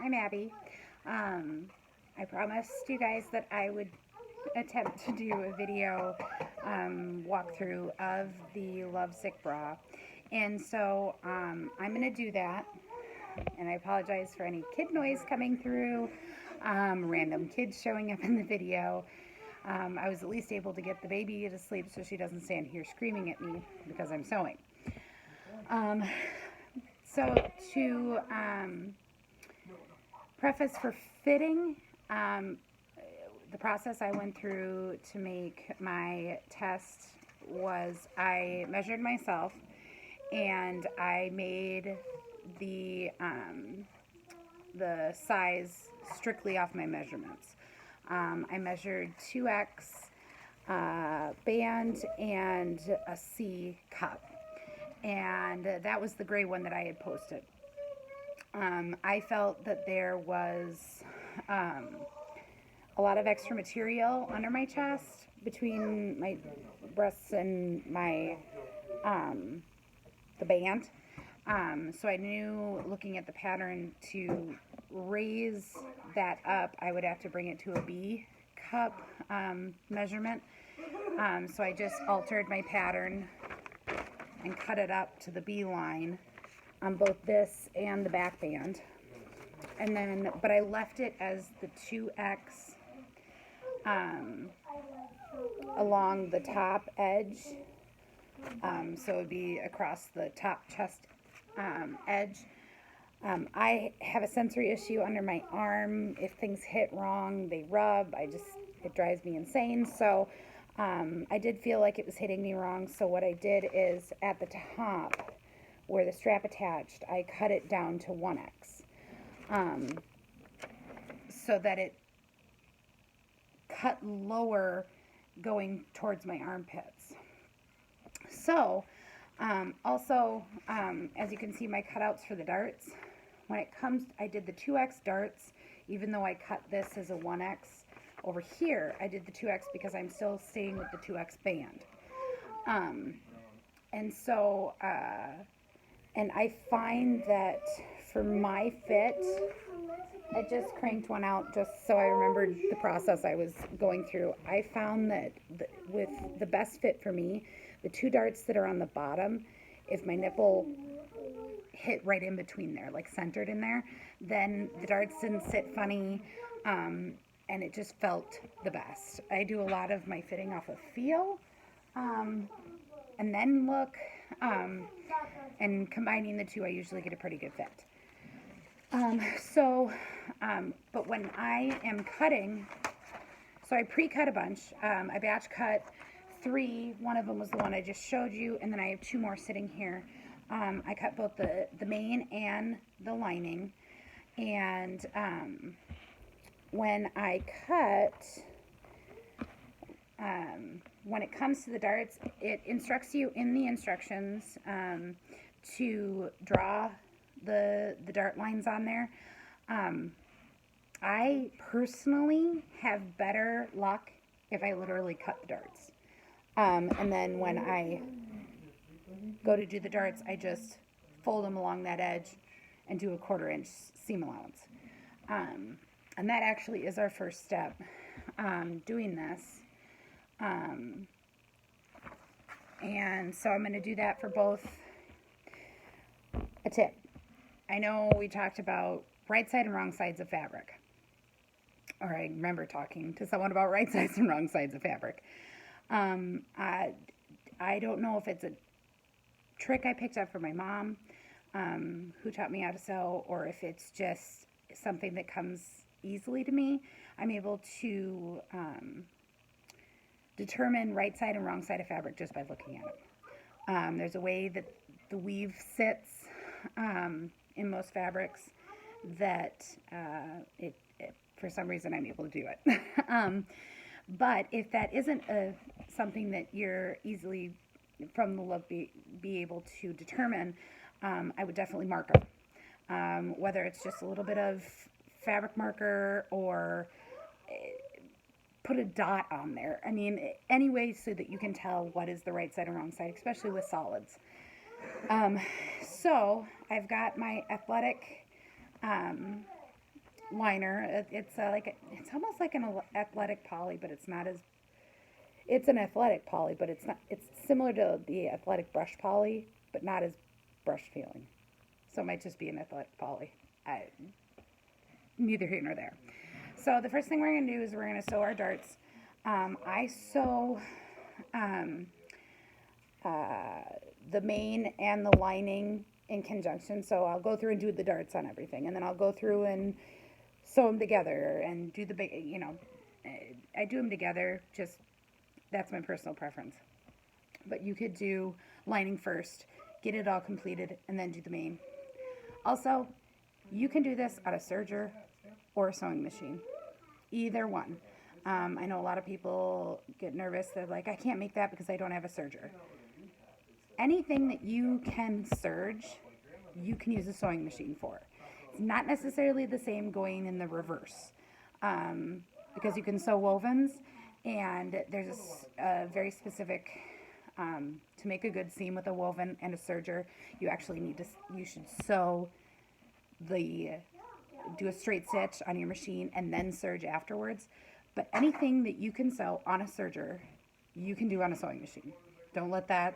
I'm Abby. I promised you guys that I would attempt to do a video walkthrough of the Lovesick Bra. And so I'm going to do that. And I apologize for any kid noise coming through, random kids showing up in the video. I was at least able to get the baby to sleep so she doesn't stand here screaming at me because I'm sewing. So to preface for fitting, the process I went through to make my test was I measured myself and I made the size strictly off my measurements. I measured 2X band and a C cup, and that was the gray one that I had posted. I felt that there was a lot of extra material under my chest between my breasts and my the band. So I knew, looking at the pattern, to raise that up, I would have to bring it to a B cup measurement. So I just altered my pattern and cut it up to the B line on both this and the back band. And then, but I left it as the 2X along the top edge. So it would be across the top chest edge. I have a sensory issue under my arm. If things hit wrong, they rub. It drives me insane. So I did feel like it was hitting me wrong. So what I did is, at the top where the strap attached, I cut it down to 1X. So that it cut lower going towards my armpits. So, also, as you can see, my cutouts for the darts, when it comes, I did the 2X darts, even though I cut this as a 1X. Over here, I did the 2X because I'm still staying with the 2X band. And so, and I find that for my fit, I just cranked one out just so I remembered the process I was going through. I found that with the best fit for me, the 2 darts that are on the bottom, if my nipple hit right in between there, like centered in there, then the darts didn't sit funny, and it just felt the best. I do a lot of my fitting off of feel, and then look, and combining the two, I usually get a pretty good fit. But when I am cutting, so I pre-cut a bunch. I batch cut 3. One of them was the one I just showed you, and then I have 2 more sitting here. I cut both the main and the lining, and when I cut, when it comes to the darts, it instructs you in the instructions to draw the dart lines on there. I personally have better luck if I literally cut the darts. And then when I go to do the darts, I just fold them along that edge and do a 1/4 inch seam allowance. And that actually is our first step, doing this. And so I'm going to do that for both. A tip. I know we talked about right side and wrong sides of fabric. Or I remember talking to someone about right sides and wrong sides of fabric. I don't know if it's a trick I picked up from my mom, who taught me how to sew, or if it's just something that comes easily to me. I'm able to determine right side and wrong side of fabric just by looking at it. There's a way that the weave sits in most fabrics that for some reason I'm able to do it. But if that isn't something that you're easily from the look be able to determine, I would definitely mark them. Whether it's just a little bit of fabric marker or put a dot on there. I mean, any way so that you can tell what is the right side and wrong side, especially with solids. So I've got my athletic liner. It's almost like an athletic poly, but it's not as, it's an athletic poly, but it's not, it's similar to the athletic brush poly, but not as brush feeling. So it might just be an athletic poly. Neither here nor there. So the first thing we're going to do is we're going to sew our darts. I sew the main and the lining in conjunction. So I'll go through and do the darts on everything, and then I'll go through and sew them together and do the big, I do them together. Just, that's my personal preference. But you could do lining first, get it all completed, and then do the main. Also, you can do this on a serger or a sewing machine. Either one. I know a lot of people get nervous. They're like, I can't make that because I don't have a serger. Anything that you can serge, you can use a sewing machine for. It's not necessarily the same going in the reverse, because you can sew wovens, and there's a very specific, to make a good seam with a woven and a serger, you actually need to, you should sew do a straight stitch on your machine and then serge afterwards. But anything that you can sew on a serger, you can do on a sewing machine. Don't let that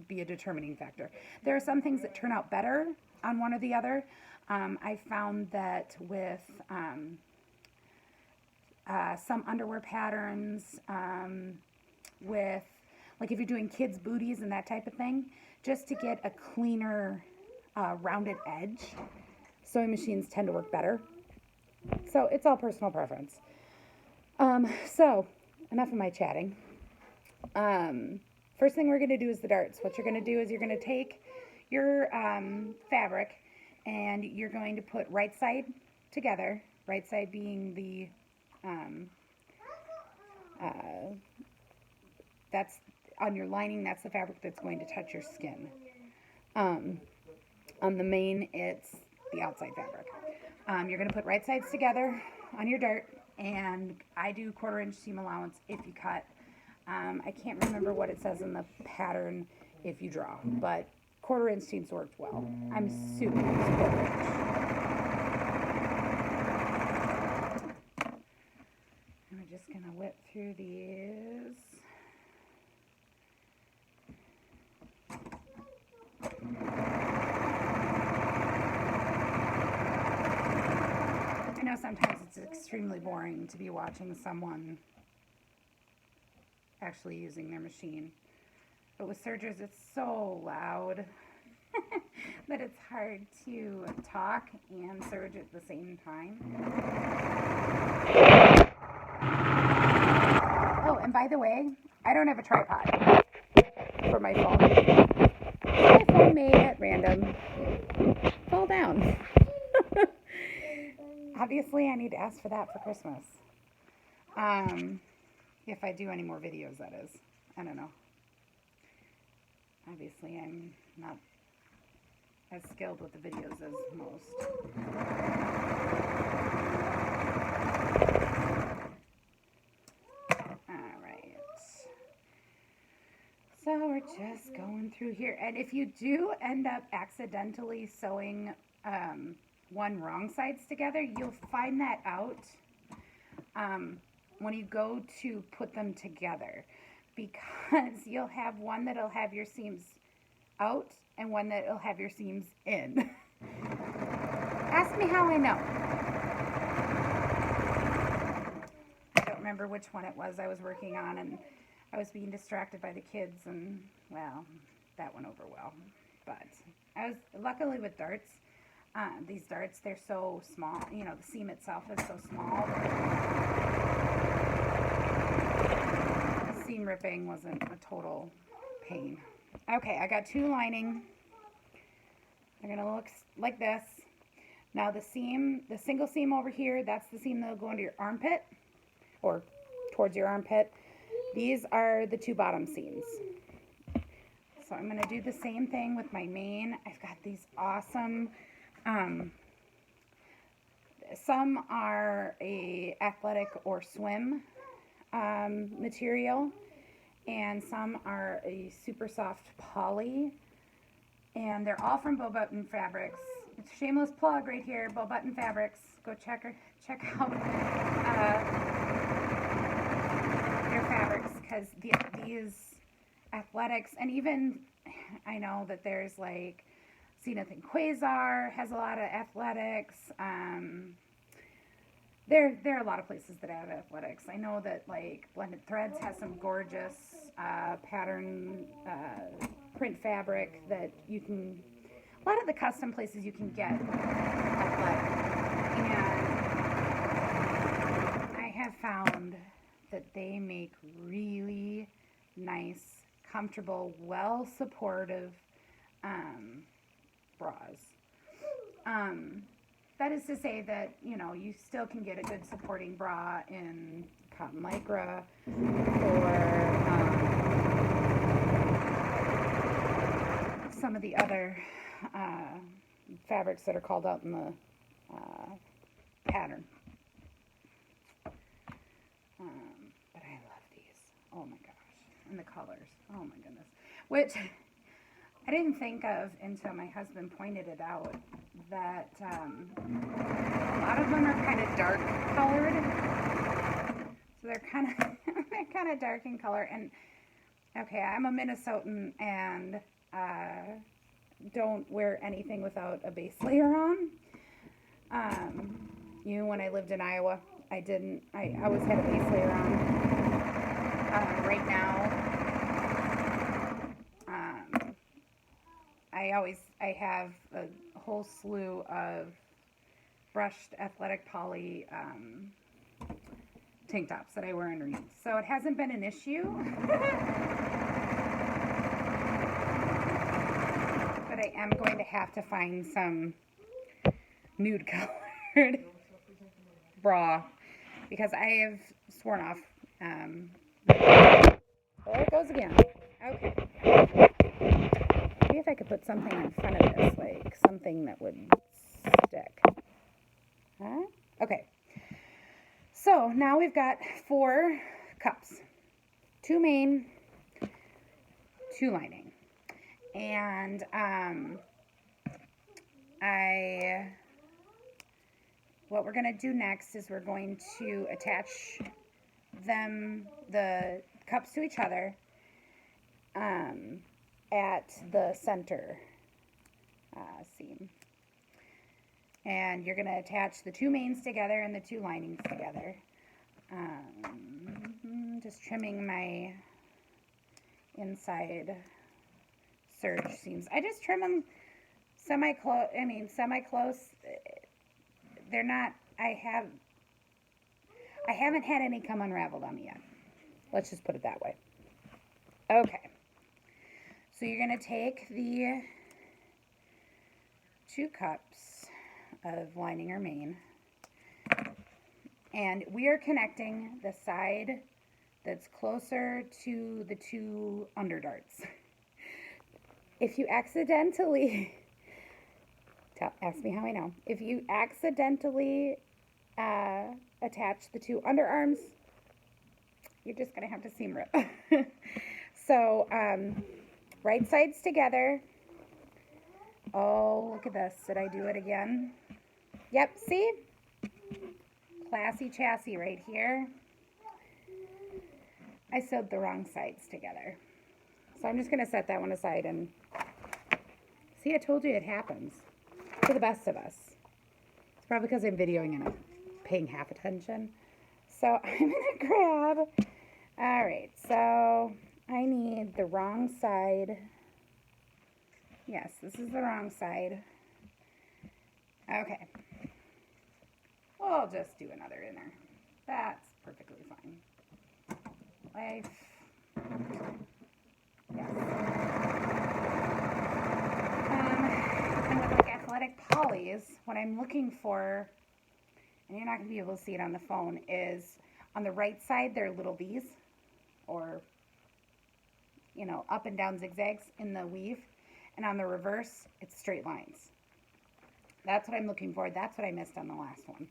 be a determining factor. There are some things that turn out better on one or the other. I found that with some underwear patterns, with, like if you're doing kids' booties and that type of thing, just to get a cleaner, rounded edge, sewing machines tend to work better. So it's all personal preference. So enough of my chatting. First thing we're going to do is the darts. What you're going to do is you're going to take your fabric and you're going to put right side together, right side being the, that's on your lining, that's the fabric that's going to touch your skin. On the main, it's the outside fabric. You're going to put right sides together on your dart, and I do 1/4 inch seam allowance if you cut. I can't remember what it says in the pattern if you draw, but 1/4 inch seams worked well. I'm assuming it's 1/4 inch. And we're just going to whip through these. I know sometimes it's extremely boring to be watching someone actually using their machine, but with sergers it's so loud that it's hard to talk and serge at the same time. Oh, and by the way, I don't have a tripod for my phone. My phone may at random fall down. Obviously, I need to ask for that for Christmas. If I do any more videos, that is. I don't know. Obviously, I'm not as skilled with the videos as most. Alright. So we're just going through here. And if you do end up accidentally sewing one wrong sides together, you'll find that out when you go to put them together, because you'll have one that'll have your seams out and one that'll have your seams in. Ask me how I know. I don't remember which one it was I was working on, and I was being distracted by the kids, and well, that went over well. But I was, luckily with darts, these darts, they're so small, you know, the seam itself is so small. The seam ripping wasn't a total pain. Okay, I got 2 lining. They're gonna look like this. Now the seam, the single seam over here, that's the seam that'll go into your armpit, or towards your armpit. These are the 2 bottom seams. So I'm gonna do the same thing with my main. I've got these awesome, some are a athletic or swim material, and some are a super soft poly, and they're all from Bow Button Fabrics. It's a shameless plug right here, Bow Button Fabrics. Go check out their fabrics, because these athletics, and even I know that there's like Zenith and Quasar has a lot of athletics. There are a lot of places that have athletics. I know that like Blended Threads has some gorgeous pattern print fabric that you can. A lot of the custom places you can get athletic, and I have found that they make really nice, comfortable, well supportive bras. That is to say that, you know, you still can get a good supporting bra in cotton lycra or some of the other fabrics that are called out in the pattern. But I love these. Oh my gosh. And the colors. Oh my goodness. Which I didn't think of until my husband pointed it out, that a lot of them are kind of dark colored. So they're kind of dark in color. And okay, I'm a Minnesotan and don't wear anything without a base layer on. When I lived in Iowa, I always had a base layer on. Right now, I have a whole slew of brushed athletic poly tank tops that I wear underneath. So it hasn't been an issue. But I am going to have to find some nude colored bra, because I have sworn off. There it goes again. Okay. Maybe if I could put something in front of this, like something that would stick. Huh? Okay. So now we've got 4 cups. 2 main, 2 lining. And what we're going to do next is we're going to attach the cups to each other at the center seam. And you're going to attach the 2 mains together and the 2 linings together. Just trimming my inside serge seams. I just trim them semi-close. They're not, I haven't had any come unraveled on me yet. Let's just put it that way. Okay. So you're going to take the 2 cups of lining or main, and we are connecting the side that's closer to the 2 underdarts. If you accidentally, ask me how I know, if you accidentally attach the 2 underarms, you're just going to have to seam rip. So, right sides together. Oh, look at this. Did I do it again? Yep, see? Classy chassis right here. I sewed the wrong sides together. So I'm just going to set that one aside and see, I told you it happens to the best of us. It's probably because I'm videoing and I'm paying half attention. So I'm going to grab, all right, so I need the wrong side. Yes, this is the wrong side. Okay. We'll just do another inner. That's perfectly fine. Life. Yes. And with like athletic polys, what I'm looking for, and you're not going to be able to see it on the phone, is on the right side, there are little V's, or, you know, up and down zigzags in the weave. And on the reverse, it's straight lines. That's what I'm looking for. That's what I missed on the last one.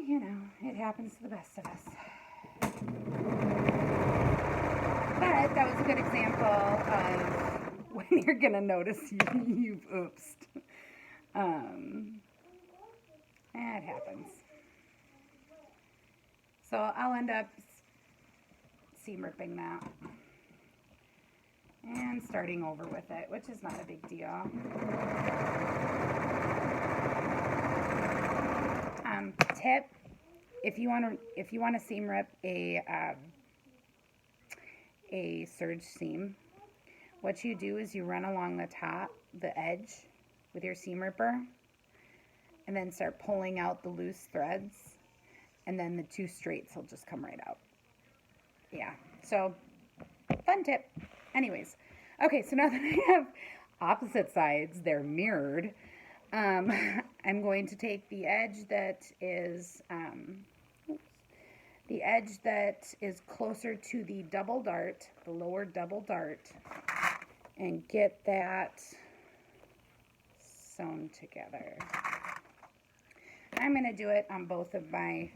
You know, it happens to the best of us. But that was a good example of and you're going to notice you've oopsed. It happens. So I'll end up seam ripping that and starting over with it, which is not a big deal. Tip: if you want to seam rip a serge seam, what you do is you run along the top, the edge, with your seam ripper, and then start pulling out the loose threads, and then the two straights will just come right out. Yeah, so fun tip. Anyways, okay, so now that I have opposite sides, they're mirrored, I'm going to take the edge that is closer to the double dart, the lower double dart, and get that sewn together. I'm going to do it on both of my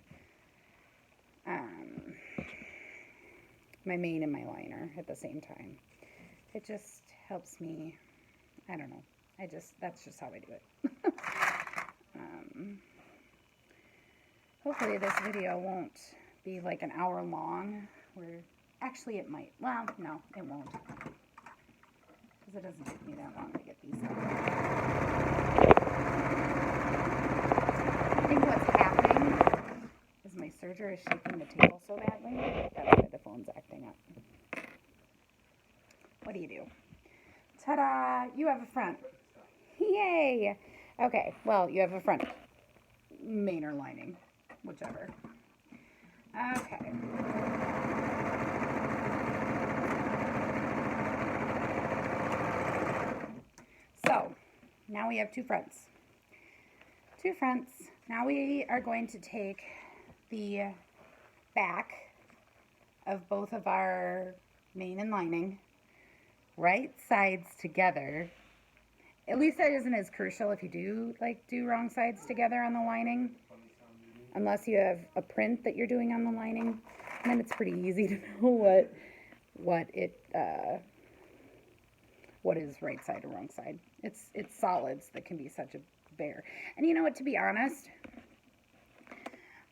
my main and my liner at the same time. It just helps me, I don't know, that's just how I do it. Hopefully this video won't be like an hour long, actually it might. Well, no, it won't, because it doesn't take me that long to get these done. I think what's happening is my serger is shaking the table so badly. That's why the phone's acting up. What do you do? Ta-da! You have a front. Yay! Okay, well, you have a front. Main or lining, whichever. Okay. So, now we have two fronts. Two fronts. Now we are going to take the back of both of our main and lining, right sides together. At least that isn't as crucial if you do wrong sides together on the lining, unless you have a print that you're doing on the lining. And then it's pretty easy to know what is right side or wrong side. It's solids that can be such a bear. And you know what, to be honest,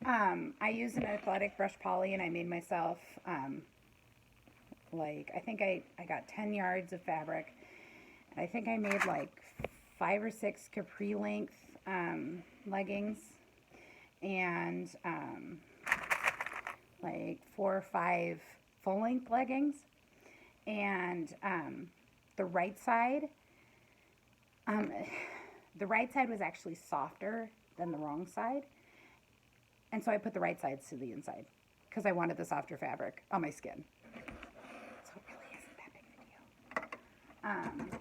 I use an athletic brush poly, and I made myself I think I got 10 yards of fabric. I think I made like 5 or 6 capri length leggings, and like 4 or 5 full length leggings. And the right side was actually softer than the wrong side, and so I put the right sides to the inside because I wanted the softer fabric on my skin. So it really isn't that big of a deal.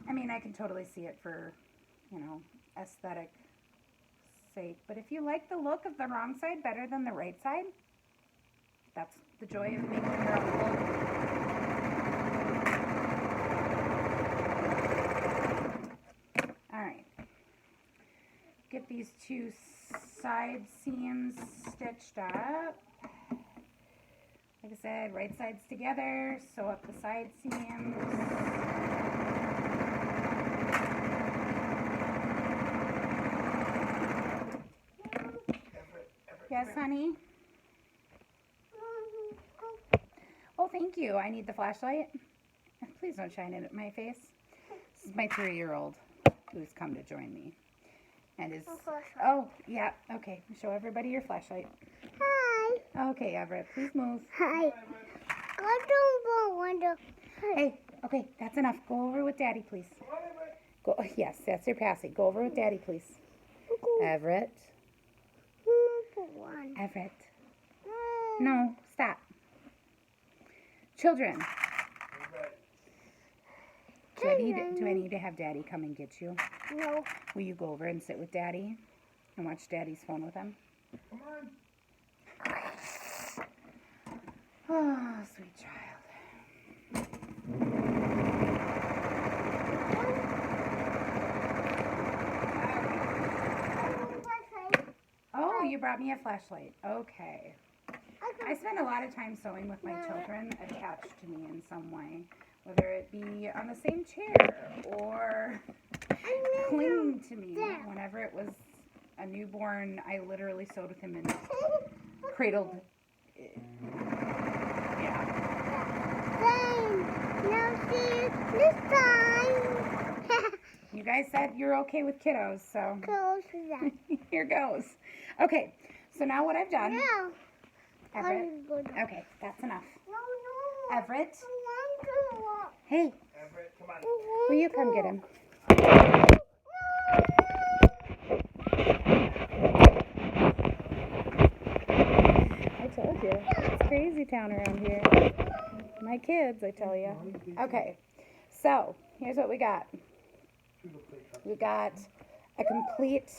I mean, I can totally see it for, aesthetic sake. But if you like the look of the wrong side better than the right side, that's the joy of making your own look. All right. Get these two side seams stitched up. Like I said, right sides together, sew up the side seams. Yes, honey? Oh, thank you. I need the flashlight. Please don't shine it at my face. This is my 3-year-old who's come to join me. And is... Oh, yeah. Okay. Show everybody your flashlight. Hi. Okay, Everett. Please move. Hi. I don't want to... Hey, okay. That's enough. Go over with Daddy, please. Go. Yes, that's your passy. Go over with Daddy, please. Everett. Everett. No, stop. Children. Do I need to have Daddy come and get you? No. Will you go over and sit with Daddy and watch Daddy's phone with him? Come on. Oh, sweet child. Oh, you brought me a flashlight. Okay. I spend a lot of time sewing with my children attached to me in some way. whether it be on the same chair or clinging to me. Whenever it was a newborn, I literally sewed with him and cradled. Yeah. Now see you this time. You guys said you're okay with kiddos, so Close that. here goes. Okay, so now what I've done. No. Everett. Okay, that's enough. No. Everett. I want to walk. Hey, Everett, come on. will you come get him? I told you, it's crazy town around here. My kids, I tell you. Okay, so here's what we got. We got a complete,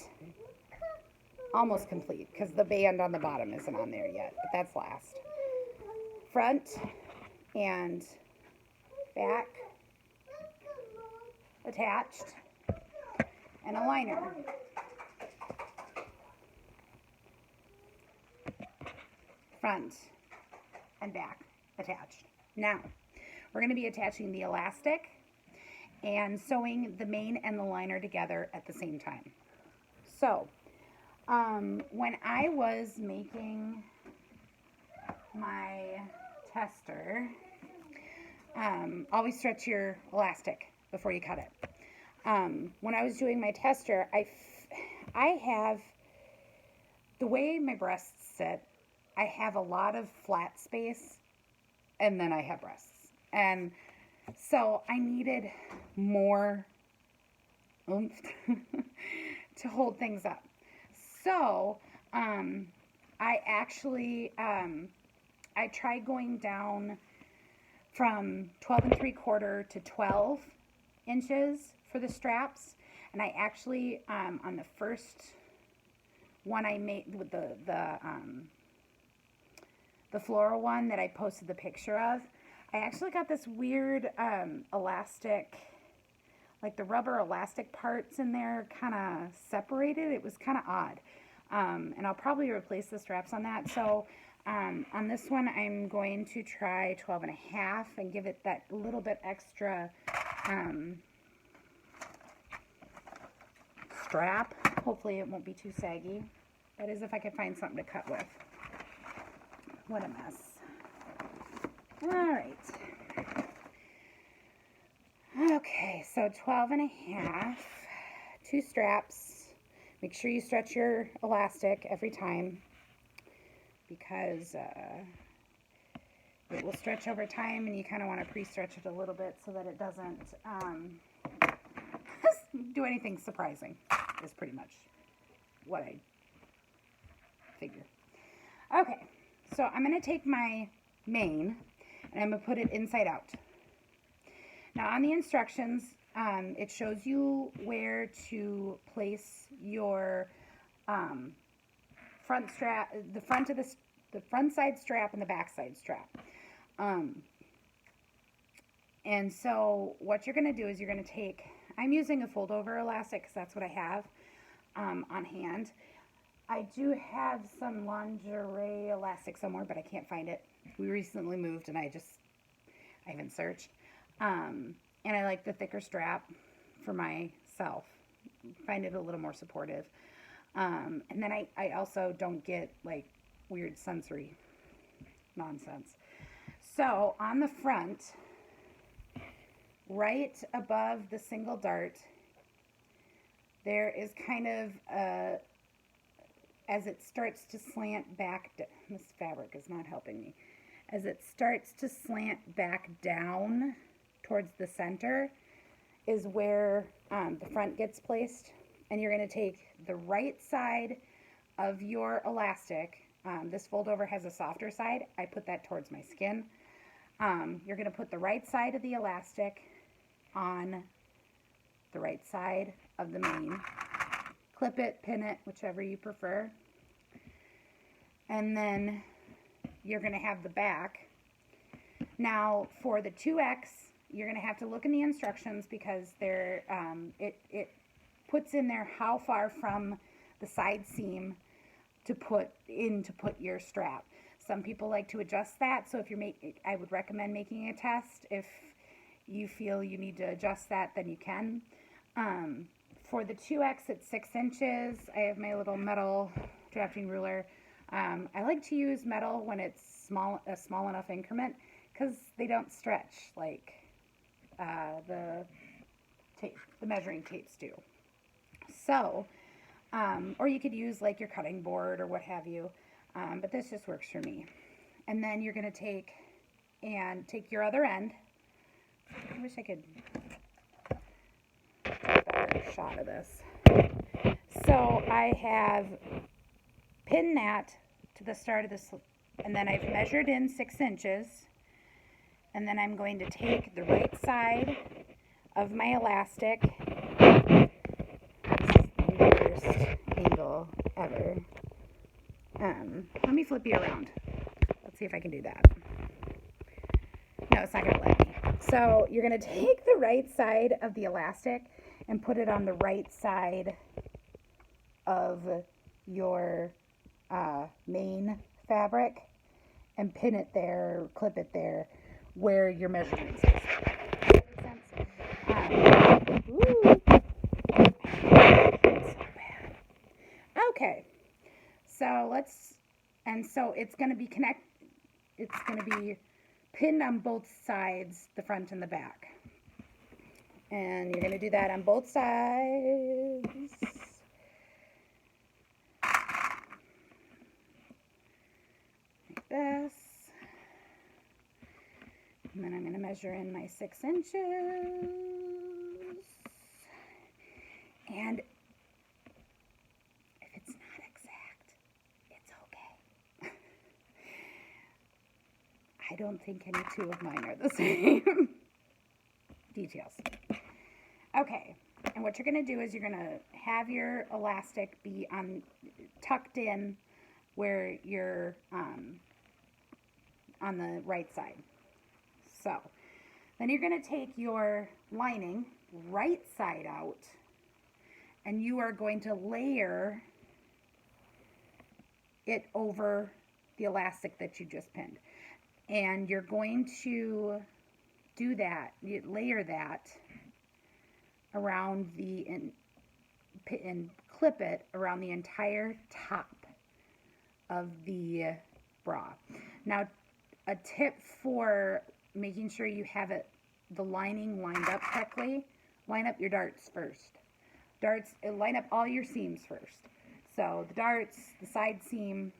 almost complete, because the band on the bottom isn't on there yet, but that's last. Front and back attached, and a liner. Front and back attached. Now, we're going to be attaching the elastic and sewing the mane and the liner together at the same time. So, when I was making my tester, always stretch your elastic before you cut it. When I was doing my tester, I have, the way my breasts sit, I have a lot of flat space, and then I have breasts. And so I needed more oomph to hold things up. So I actually, I tried going down from 12 3/4 to 12 inches for the straps. And I actually, on the first one I made with the floral one that I posted the picture of, I actually got this weird elastic, like the rubber elastic parts in there kind of separated. It was kind of odd. And I'll probably replace the straps on that. So on this one, I'm going to try 12.5 and give it that little bit extra strap. Hopefully it won't be too saggy. That is if I could find something to cut with. What a mess. All right. Okay, so 12.5, 2 straps. Make sure you stretch your elastic every time because it will stretch over time, and you kind of want to pre-stretch it a little bit so that it doesn't do anything surprising, is pretty much what I figure. Okay, so I'm going to take my mane and I'm going to put it inside out. Now on the instructions, it shows you where to place your front strap, the front side strap and the back side strap. And so what you're going to do is you're going to take, I'm using a fold over elastic because that's what I have on hand. I do have some lingerie elastic somewhere, but I can't find it. We recently moved and I haven't searched. And I like the thicker strap for myself. Find it a little more supportive. And then I also don't get like weird sensory nonsense. So on the front, right above the single dart, there is kind of a, as it starts to slant back, this fabric is not helping me. As it starts to slant back down towards the center is where the front gets placed. And you're going to take the right side of your elastic. This fold over has a softer side. I put that towards my skin. You're going to put the right side of the elastic on the right side of the mane. Clip it, pin it, whichever you prefer. And then you're going to have the back. Now for the 2X, you're going to have to look in the instructions because they're, it puts in there how far from the side seam to put your strap. Some people like to adjust that, so if you're I would recommend making a test if you feel you need to adjust that, then you can. For the 2X, it's 6 inches. I have my little metal drafting ruler. I like to use metal when it's a small enough increment because they don't stretch like the measuring tapes do. So, or you could use like your cutting board or what have you, but this just works for me. And then you're going to take your other end. I wish I could get a better shot of this. So I have pinned that to the start of this, and then I've measured in 6 inches, and then I'm going to take the right side of my elastic. This is the worst angle ever. Let me flip you around. Let's see if I can do that. No, it's not going to let me. So you're going to take the right side of the elastic and put it on the right side of your main fabric and pin it there, clip it there where your measurements is. Does that make sense? Ooh. It's so bad. Okay. So so it's going to be it's going to be pinned on both sides, the front and the back. And you're going to do that on both sides. Like this. And then I'm going to measure in my 6 inches. And if it's not exact, it's okay. I don't think any two of mine are the same. Details. Okay, and what you're going to do is you're going to have your elastic be tucked in where you're on the right side. So then you're going to take your lining right side out, and you are going to layer it over the elastic that you just pinned. And you're going to do that, you layer that around and clip it around the entire top of the bra. Now, a tip for making sure you have the lining lined up correctly, line up your darts first. Line up all your seams first. So the darts, the side seam,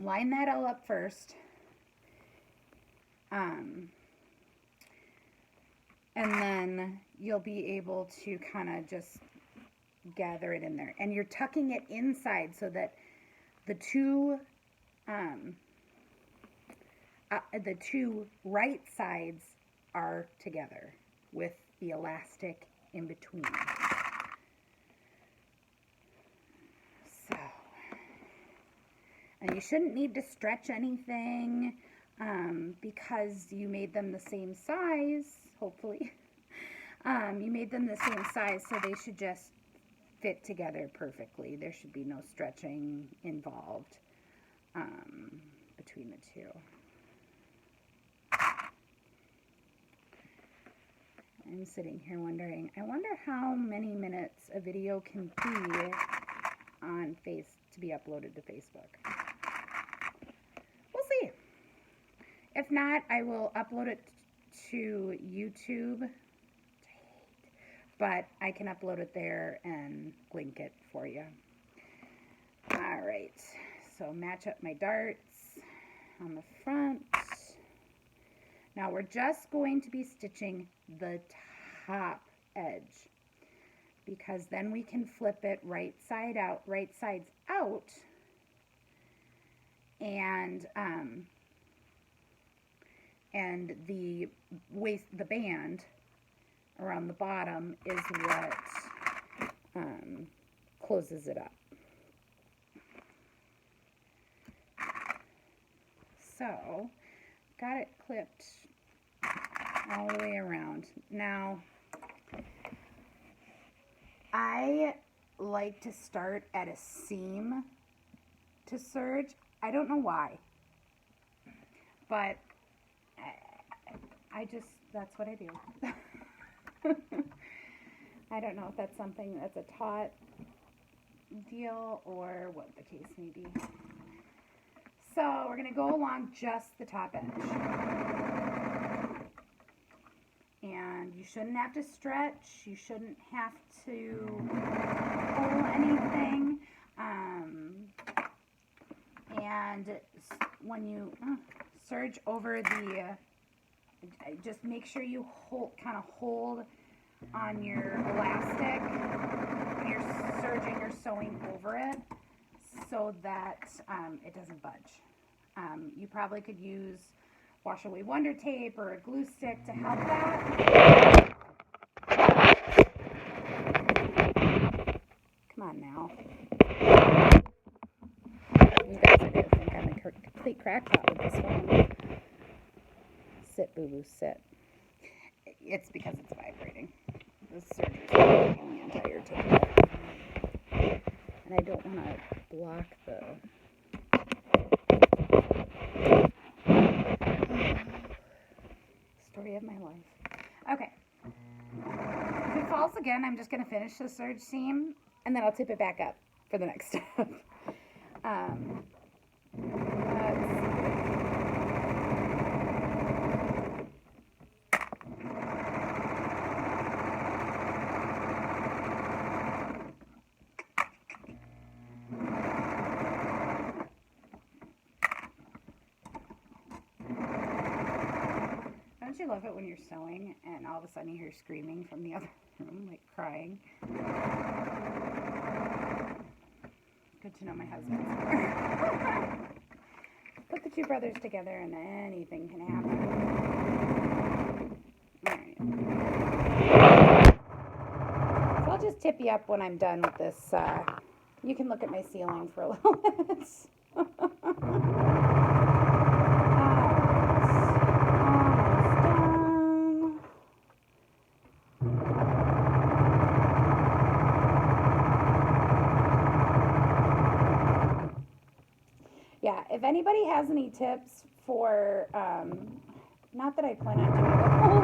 line that all up first. And then you'll be able to kind of just gather it in there. And you're tucking it inside so that the two right sides are together with the elastic in between. So, and you shouldn't need to stretch anything because you made them the same size, hopefully. You made them the same size, so they should just fit together perfectly. There should be no stretching involved between the two. I'm sitting here wondering, I wonder how many minutes a video can be to be uploaded to Facebook. We'll see. If not, I will upload it to YouTube, but I can upload it there and link it for you. All right, so match up my darts on the front. Now we're just going to be stitching the top edge because then we can flip it right sides out, and the band around the bottom is what closes it up. So, got it clipped all the way around. Now, I like to start at a seam to serge. I don't know why, but I just that's what I do. I don't know if that's something that's a taught deal or what the case may be. So we're going to go along just the top edge. And you shouldn't have to stretch. You shouldn't have to pull anything. And when you serge over the, just make sure you kind of hold on your elastic when you're serging or sewing over it so that it doesn't budge. You probably could use wash away wonder tape or a glue stick to help that. Come on now. You guys are going to think I'm a complete crackpot with this phone. Sit, boo-boo, sit. It's because it's vibrating. The serger's vibrating the entire table. And I don't want to block the... story of my life. Okay. If it falls again, I'm just going to finish the serge seam, and then I'll tip it back up for the next step. Don't you love it when you're sewing and all of a sudden you hear screaming from the other room, like crying? Good to know my husband's here. Put the two brothers together and anything can happen. Alright. So I'll just tip you up when I'm done with this. You can look at my ceiling for a little bit. Yeah, if anybody has any tips for, not that I plan on doing a whole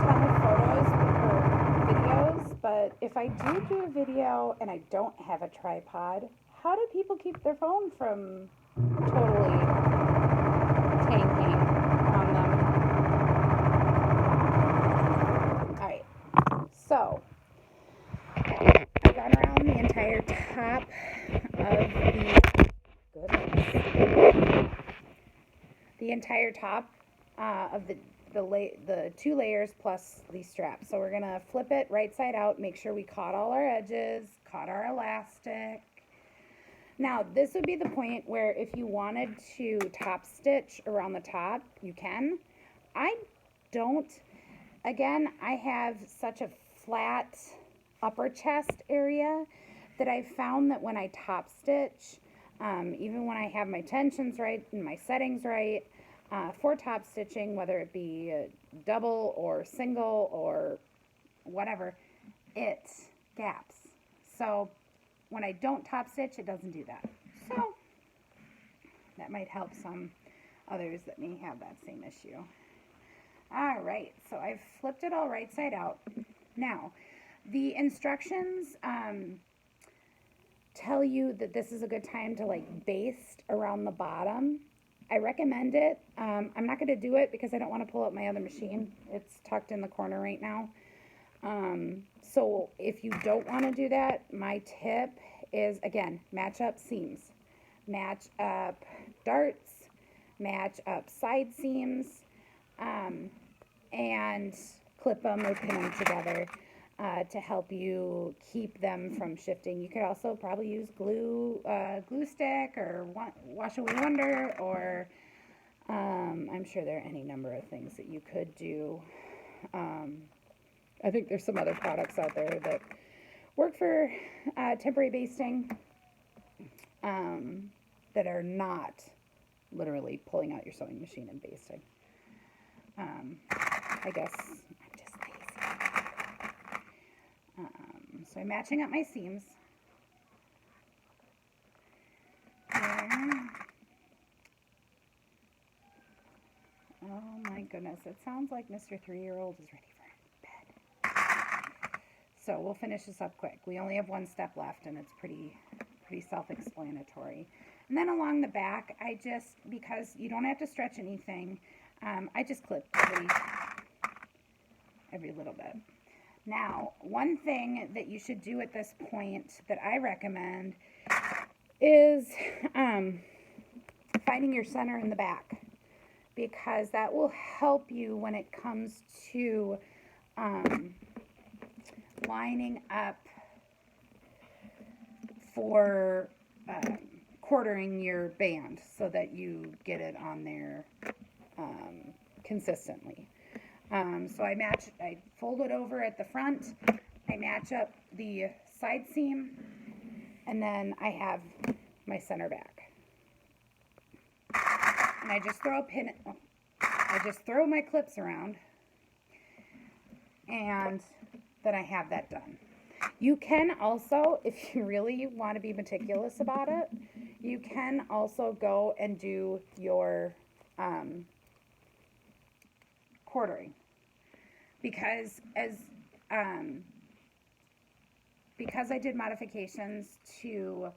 ton of photos or videos, but if I do a video and I don't have a tripod, how do people keep their phone from totally tanking on them? Alright, so I've gone around the entire top of the entire top of the two layers plus these straps. So we're going to flip it right side out, make sure we caught all our edges, caught our elastic. Now, this would be the point where if you wanted to top stitch around the top, you can. I don't. Again, I have such a flat upper chest area that I found that when I top stitch, even when I have my tensions right and my settings right, for top stitching, whether it be double or single or whatever, it gaps. So when I don't top stitch, it doesn't do that. So that might help some others that may have that same issue. All right, so I've flipped it all right side out. Now, the instructions tell you that this is a good time to like baste around the bottom. I recommend it. I'm not going to do it because I don't want to pull up my other machine. It's tucked in the corner right now. So if you don't want to do that, my tip is, again, match up seams. Match up darts, match up side seams, and clip them or pin them together to help you keep them from shifting. You could also probably use glue stick or wash away wonder, or I'm sure there are any number of things that you could do. I think there's some other products out there that work for temporary basting that are not literally pulling out your sewing machine and basting. I guess I'm just lazy. So I'm matching up my seams. There. Oh my goodness. goodness, it sounds like Mr. 3-year-old is ready for bed. So we'll finish this up quick. We only have one step left, and it's pretty self-explanatory. And then along the back, I just, because you don't have to stretch anything, I just clip every little bit. Now, one thing that you should do at this point that I recommend is finding your center in the back, because that will help you when it comes to lining up for quartering your band so that you get it on there consistently. So I fold it over at the front, I match up the side seam, and then I have my center back. And I just throw my clips around, and then I have that done. You can also, if you really want to be meticulous about it, you can also go and do your quartering, because I did modifications to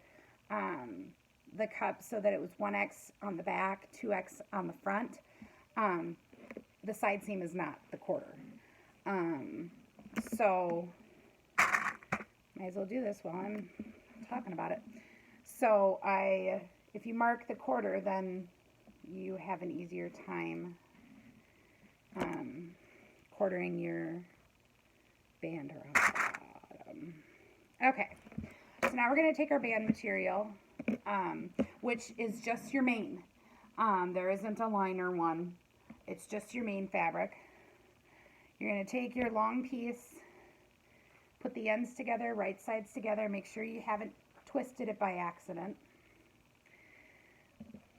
the cup so that it was 1X on the back, 2X on the front. The side seam is not the quarter. So might as well do this while I'm talking about it. So if you mark the quarter, then you have an easier time quartering your band around the bottom. Okay, so now we're going to take our band material, which is just your main. There isn't a liner one. It's just your main fabric. You're going to take your long piece, put the ends together, right sides together. Make sure you haven't twisted it by accident.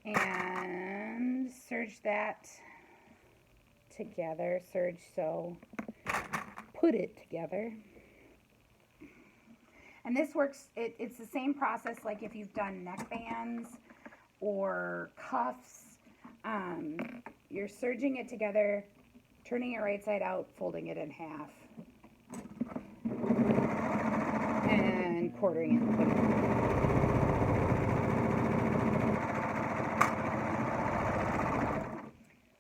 And serge that together. Serge, so put it together. And this works, it's the same process like if you've done neckbands or cuffs. You're serging it together, turning it right side out, folding it in half, and quartering it and putting it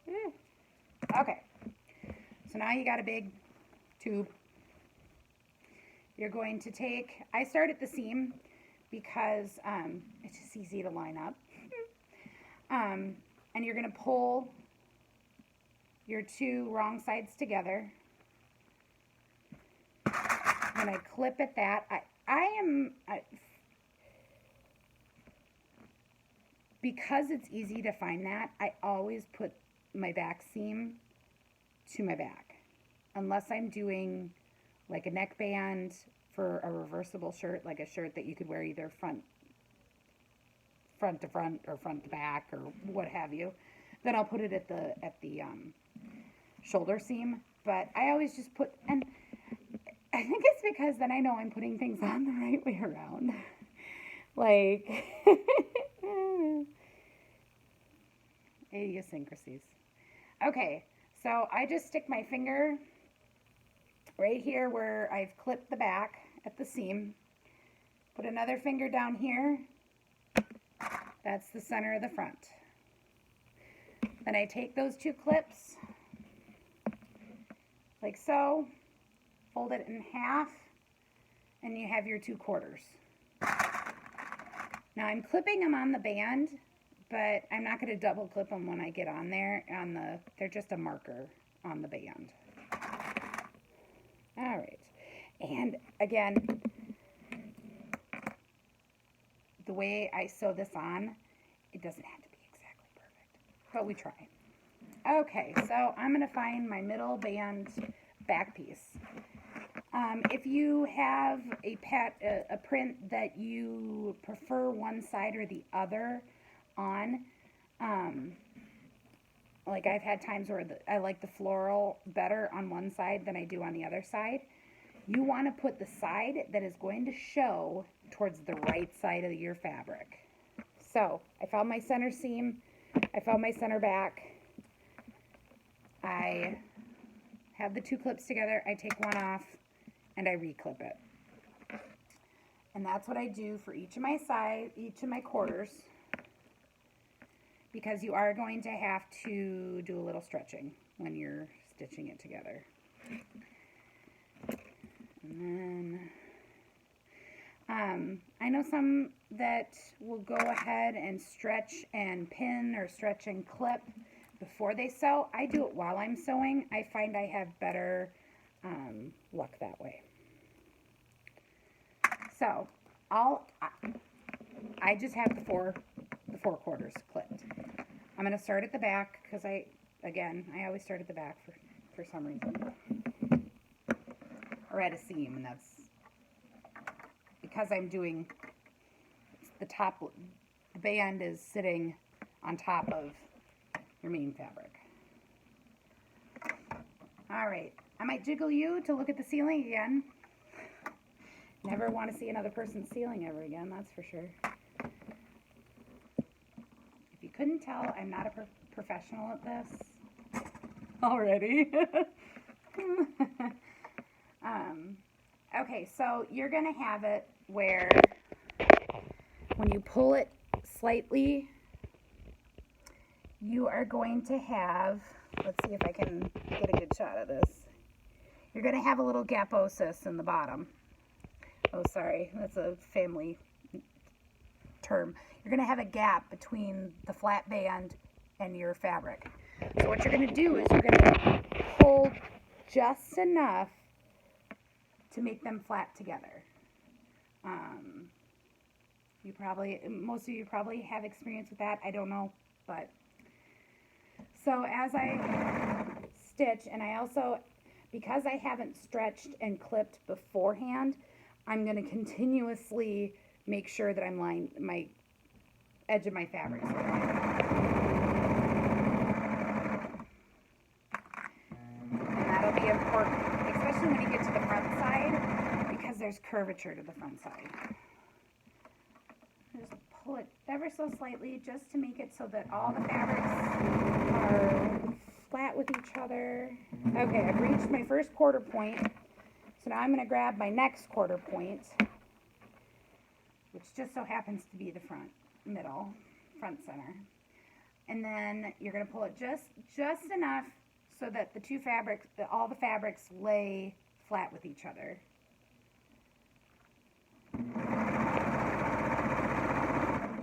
in. Okay, so now you got a big tube. You're going to take, I start at the seam because it's just easy to line up. And you're going to pull your two wrong sides together. When I clip at that, because it's easy to find that, I always put my back seam to my back. Unless I'm doing like a neckband for a reversible shirt, like a shirt that you could wear either front to front or front to back or what have you, then I'll put it at the shoulder seam. But I always just put, and I think it's because then I know I'm putting things on the right way around. Like idiosyncrasies. Okay, so I just stick my finger right here where I've clipped the back at the seam. Put another finger down here. That's the center of the front. Then I take those two clips, like so, fold it in half, and you have your 2 quarters. Now I'm clipping them on the band, but I'm not going to double clip them when I get on there. They're just a marker on the band. All right, and again, the way I sew this on, it doesn't have to be exactly perfect, but we try. Okay, so I'm going to find my middle band back piece. If you have a print that you prefer one side or the other on, like I've had times where I like the floral better on one side than I do on the other side. You want to put the side that is going to show towards the right side of your fabric. So I found my center seam, I found my center back. I have the two clips together, I take one off, and I reclip it. And that's what I do for each of my quarters, because you are going to have to do a little stretching when you're stitching it together. And then I know some that will go ahead and stretch and pin or stretch and clip before they sew. I do it while I'm sewing. I find I have better luck that way. So I just have the four quarters clipped. I'm going to start at the back because I always start at the back for some reason, or at a seam, and that's because I'm doing the top. The band is sitting on top of your main fabric. All right, I might jiggle you to look at the ceiling again. Never want to see another person's ceiling ever again, that's for sure. If you couldn't tell, I'm not a professional at this already. Okay, so you're going to have it where when you pull it slightly, you are going to have, let's see if I can get a good shot of this. You're going to have a little gaposis in the bottom. Oh, sorry, that's a family term. You're going to have a gap between the flat band and your fabric. So what you're going to do is you're going to pull just enough to make them flat together. Most of you probably have experience with that. I don't know, but so as I stitch, and I also, because I haven't stretched and clipped beforehand, I'm going to continuously make sure that I'm lining my edge of my fabric. And that'll be important, especially when you get to the front side, because there's curvature to the front side. Just pull it ever so slightly just to make it so that all the fabrics are flat with each other. Okay, I've reached my first quarter point. So now I'm going to grab my next quarter point, which just so happens to be the front center. And then you're going to pull it just enough so that all the fabrics lay flat with each other.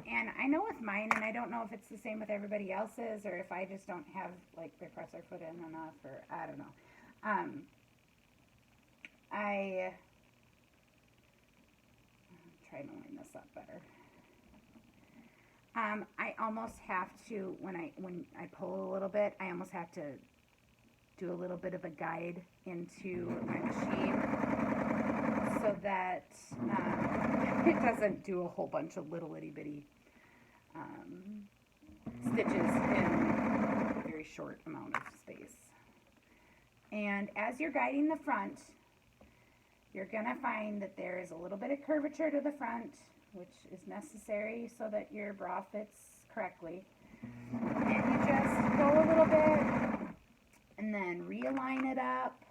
And I know with mine, and I don't know if it's the same with everybody else's, or if I just don't have like the presser foot in enough, or I don't know. I try to line this up better. I almost have to, when I pull a little bit, I almost have to do a little bit of a guide into my machine so that it doesn't do a whole bunch of little itty bitty stitches in a very short amount of space. And as you're guiding the front, you're going to find that there is a little bit of curvature to the front, which is necessary so that your bra fits correctly. And you just go a little bit and then realign it up.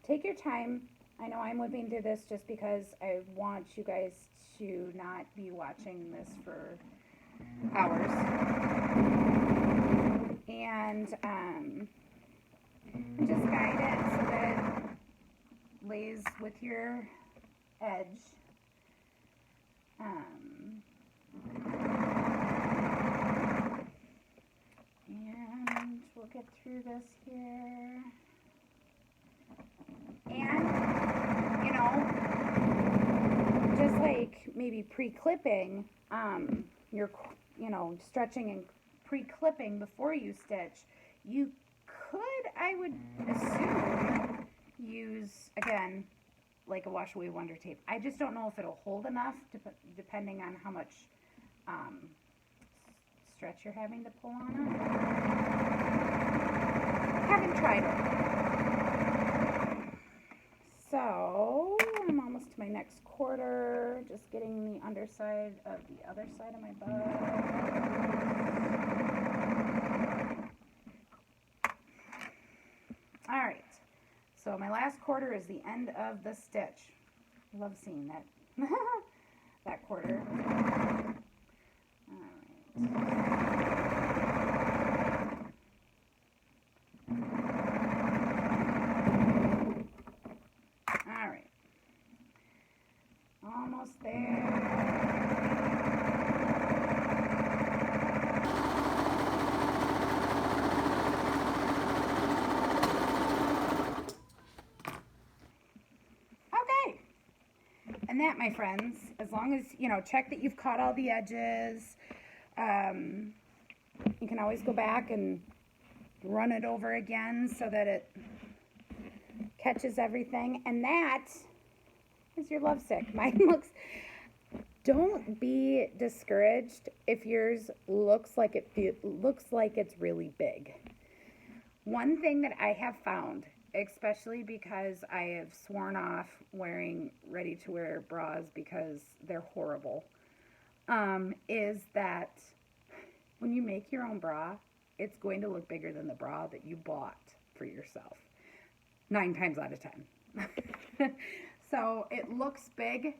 Take your time. I know I'm whipping through this just because I want you guys to not be watching this for hours. And just guide it so that it lays with your edge. And we'll get through this here. And, you know, just like maybe pre-clipping, you're, stretching and pre-clipping before you stitch, you could, I would assume, use, again, like a wash away wonder tape. I just don't know if it'll hold enough, depending on how much stretch you're having to pull on it. Haven't tried it. So, I'm almost to my next quarter, just getting the underside of the other side of my bow. All right. So my last quarter is the end of the stitch. I love seeing that that quarter. All right. Almost there. Okay. And that, my friends, as long as, check that you've caught all the edges. You can always go back and run it over again so that it catches everything. And that is your lovesick. Mine looks, don't be discouraged if yours looks like it's really big. One thing that I have found, especially because I have sworn off wearing ready-to-wear bras because they're horrible, is that when you make your own bra, it's going to look bigger than the bra that you bought for yourself, 9 times out of 10. So it looks big,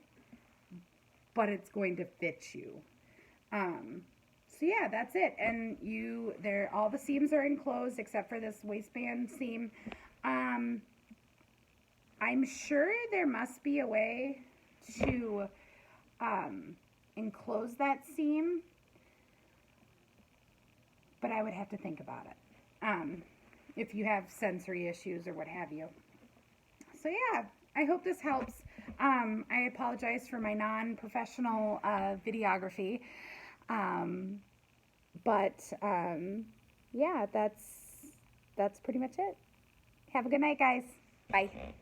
but it's going to fit you. So yeah, that's it. And all the seams are enclosed except for this waistband seam. I'm sure there must be a way to enclose that seam, but I would have to think about it. If you have sensory issues or what have you. So yeah, I hope this helps. I apologize for my non-professional videography. Yeah, that's pretty much it. Have a good night, guys. Bye.